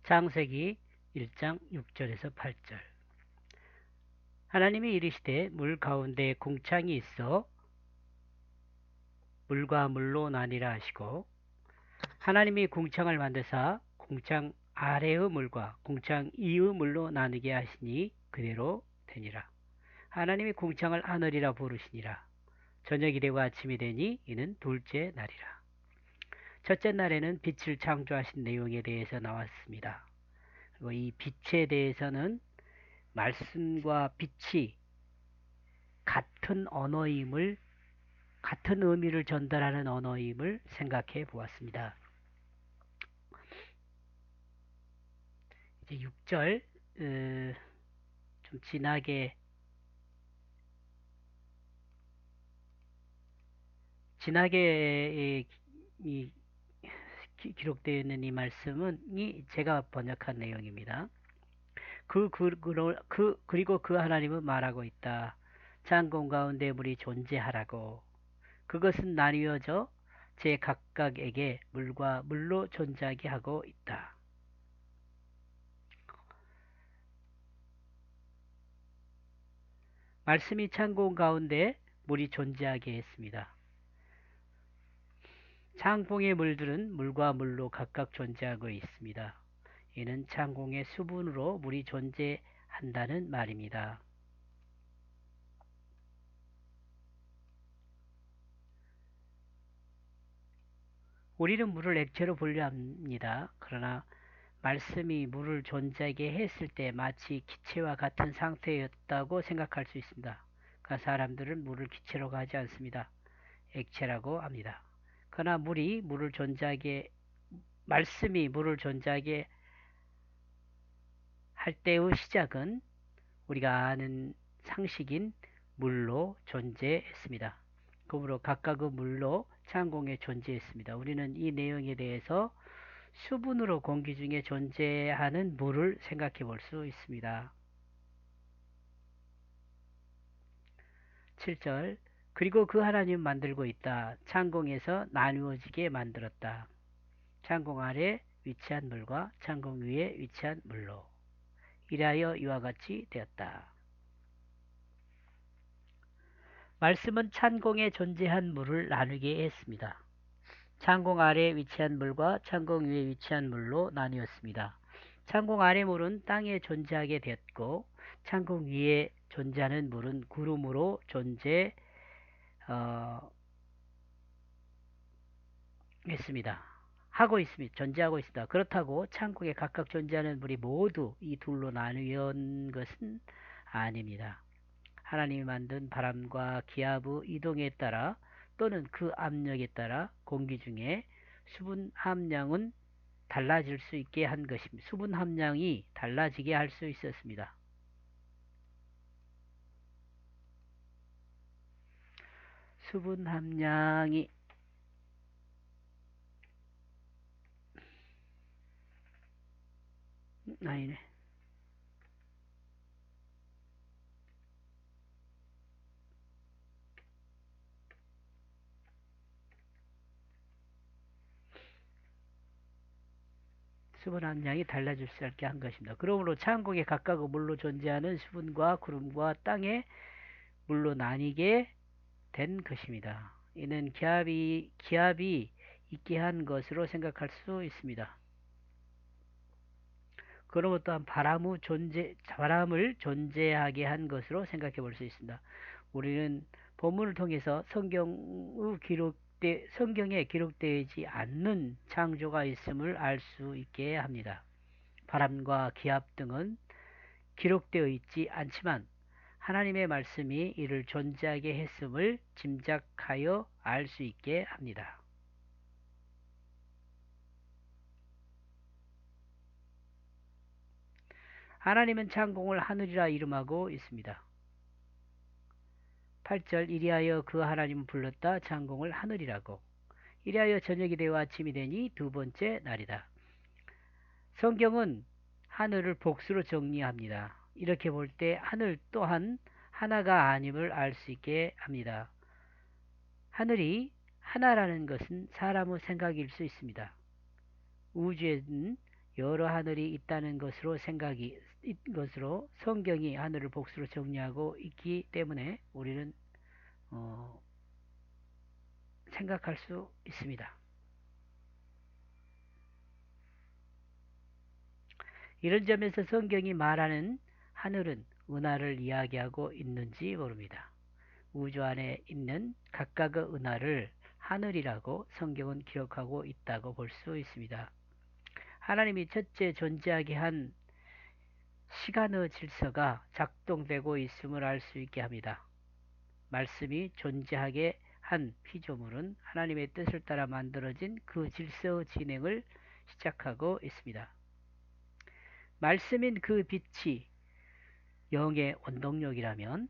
창세기 1장 6절에서 8절. 하나님이 이르시되 물 가운데 궁창이 있어 물과 물로 나뉘라 하시고, 하나님이 궁창을 만드사 궁창 아래의 물과 궁창 위의 물로 나누게 하시니 그대로 되니라. 하나님이 궁창을 하늘이라 부르시니라. 저녁이 되고 아침이 되니 이는 둘째 날이라. 첫째 날에는 빛을 창조하신 내용에 대해서 나왔습니다. 그리고 이 빛에 대해서는 말씀과 빛이 같은 언어임을, 같은 의미를 전달하는 언어임을 생각해 보았습니다. 이제 6절 좀 진하게 기록되어 있는 이 말씀은 제가 번역한 내용입니다. 그리고 그 하나님은 말하고 있다. 창공 가운데 물이 존재하라고. 그것은 나뉘어져 제 각각에게 물과 물로 존재하게 하고 있다. 말씀이 창공 가운데 물이 존재하게 했습니다. 창공의 물들은 물과 물로 각각 존재하고 있습니다. 이는 창공의 수분으로 물이 존재한다는 말입니다. 우리는 물을 액체로 분류합니다. 그러나 말씀이 물을 존재하게 했을 때 마치 기체와 같은 상태였다고 생각할 수 있습니다. 그 사람들은 물을 기체로 하지 않습니다. 액체라고 합니다. 그러나 말씀이 물을 존재하게 할 때의 시작은 우리가 아는 상식인 물로 존재했습니다. 그러므로 각각의 물로 창공에 존재했습니다. 우리는 이 내용에 대해서 수분으로 공기 중에 존재하는 물을 생각해 볼 수 있습니다. 7절. 그리고 그 하나님 만들고 있다. 창공에서 나누어지게 만들었다. 창공 아래 위치한 물과 창공 위에 위치한 물로. 이라여 이와 같이 되었다. 말씀은 창공에 존재한 물을 나누게 했습니다. 창공 아래에 위치한 물과 창공 위에 위치한 물로 나뉘었습니다. 창공 아래 물은 땅에 존재하게 되었고, 창공 위에 존재하는 물은 구름으로 존재하고 있습니다. 그렇다고 창공에 각각 존재하는 물이 모두 이 둘로 나뉘는 것은 아닙니다. 하나님이 만든 바람과 기압의 이동에 따라 또는 그 압력에 따라 공기 중에 수분 함량은 달라질 수 있게 한 것입니다. 수분 함량이 달라지게 할 수 있었습니다. 수분 함량이 아니네. 수분 함량이 달라질 수 있게 한 것입니다. 그러므로 창공에 각각 물로 존재하는 수분과 구름과 땅의 물로 나뉘게 된 것입니다. 이는 기압이 있게 한 것으로 생각할 수 있습니다. 그러므로 또한 바람을 존재하게 한 것으로 생각해 볼 수 있습니다. 우리는 본문을 통해서 성경에 기록되지 않는 창조가 있음을 알 수 있게 합니다. 바람과 기압 등은 기록되어 있지 않지만 하나님의 말씀이 이를 존재하게 했음을 짐작하여 알 수 있게 합니다. 하나님은 창공을 하늘이라 이름하고 있습니다. 8절. 이리하여 그 하나님은 불렀다. 창공을 하늘이라고. 이리하여 저녁이 되어 아침이 되니 두 번째 날이다. 성경은 하늘을 복수로 정리합니다. 이렇게 볼 때 하늘 또한 하나가 아님을 알 수 있게 합니다. 하늘이 하나라는 것은 사람의 생각일 수 있습니다. 우주에는 여러 하늘이 있다는 것으로 것으로 성경이 하늘을 복수로 정리하고 있기 때문에 우리는 생각할 수 있습니다. 이런 점에서 성경이 말하는 하늘은 은하를 이야기하고 있는지 모릅니다. 우주 안에 있는 각각의 은하를 하늘이라고 성경은 기록하고 있다고 볼 수 있습니다. 하나님이 첫째 존재하게 한 시간의 질서가 작동되고 있음을 알 수 있게 합니다. 말씀이 존재하게 한 피조물은 하나님의 뜻을 따라 만들어진 그 질서의 진행을 시작하고 있습니다. 말씀인 그 빛이 영의 원동력이라면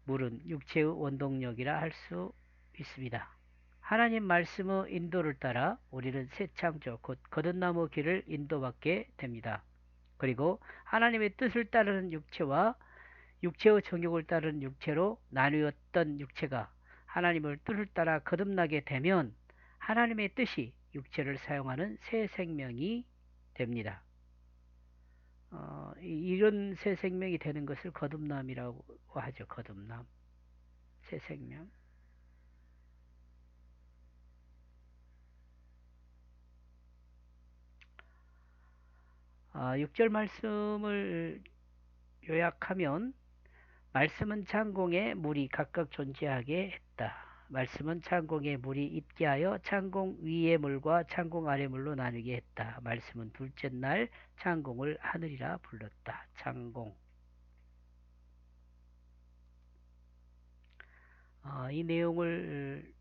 물은 육체의 원동력이라 할 수 있습니다. 하나님 말씀의 인도를 따라 우리는 새 창조 곧 거듭남의 길을 인도받게 됩니다. 그리고 하나님의 뜻을 따르는 육체와 육체의 정욕을 따르는 육체로 나뉘었던 육체가 하나님의 뜻을 따라 거듭나게 되면 하나님의 뜻이 육체를 사용하는 새 생명이 됩니다. 이런 새 생명이 되는 것을 거듭남이라고 하죠. 거듭남, 새 생명. 6절 말씀을 요약하면 말씀은 창공에 물이 각각 존재하게 했다. 말씀은 창공에 물이 있게 하여 창공 위의 물과 창공 아래 물로 나누게 했다. 말씀은 둘째 날 창공을 하늘이라 불렀다. 창공. 이 내용의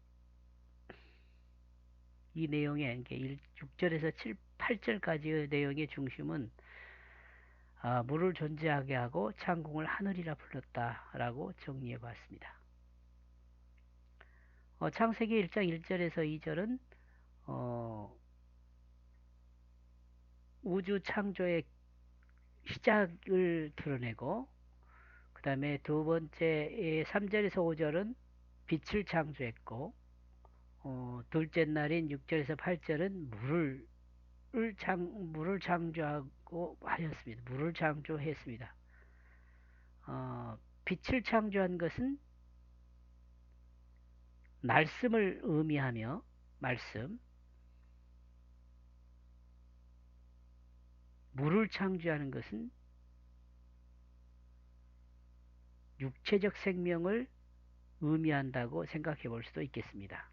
6절에서 7, 8절까지의 내용의 중심은 물을 존재하게 하고 창공을 하늘이라 불렀다라고 정리해 봤습니다. 창세기 1장 1절에서 2절은 우주 창조의 시작을 드러내고 그 다음에 두 번째 3절에서 5절은 빛을 창조했고 둘째 날인 6절에서 8절은 물을 창조하고 하였습니다. 물을 창조했습니다. 빛을 창조한 것은 말씀을 의미하며 말씀, 물을 창조하는 것은 육체적 생명을 의미한다고 생각해 볼 수도 있겠습니다.